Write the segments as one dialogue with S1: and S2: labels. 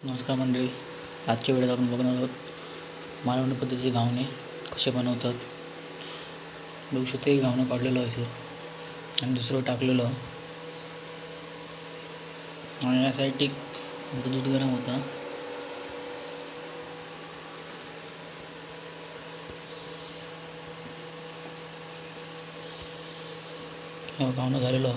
S1: नमस्कार मंडळी. आजच्या वेळेत आपण बघणार आहोत मालवणी पद्धतीचे घावणे कसे बनवतात. बघू शकते एक घावणं काढलेलं असेल आणि दुसरं टाकलेलं आणि या साईड एक दूध गरम होता. घावणं झालेलं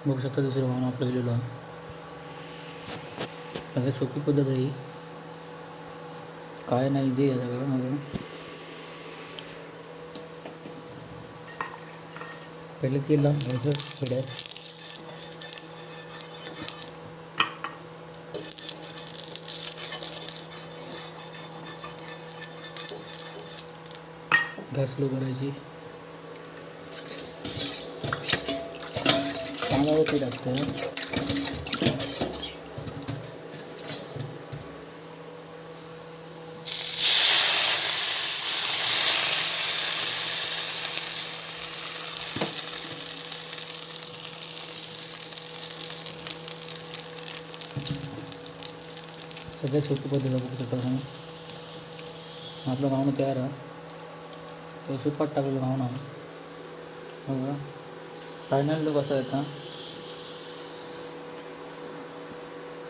S1: बघू शकता. दुसरं घावणं आपलं गेलेलं असं सोपी पद्धत आहे. काय नाही जे आहे सगळं मग पहिले तेल लावून घ्यायचं पिढ्यात. गॅस स्लो करायची. तांदळावरती टाकतं. सगळ्यात सोपी पद्धत बघू शकता तुम्ही. आपलं घावणं तयार आहे. तो सुपात टाकलेलं घावणं बघा. फायनल लुक असा येतं.